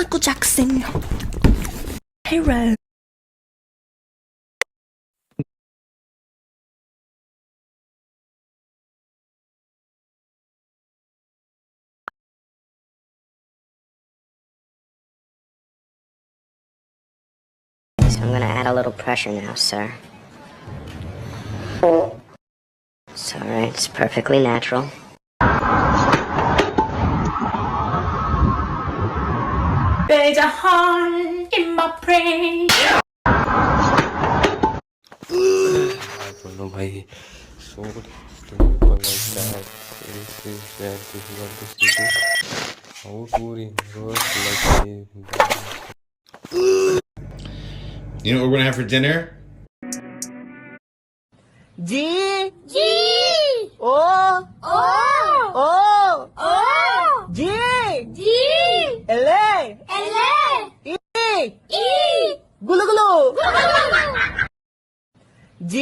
Michael Jackson. Hero. So I'm gonna add a little pressure now, sir. It's alright, it's perfectly natural. There's a heart in my brain. I don't know, my soul people like that. This is that this is what this is. How to reverse like this. You know what we're gonna have for dinner? G O G L E Gulu Gulu G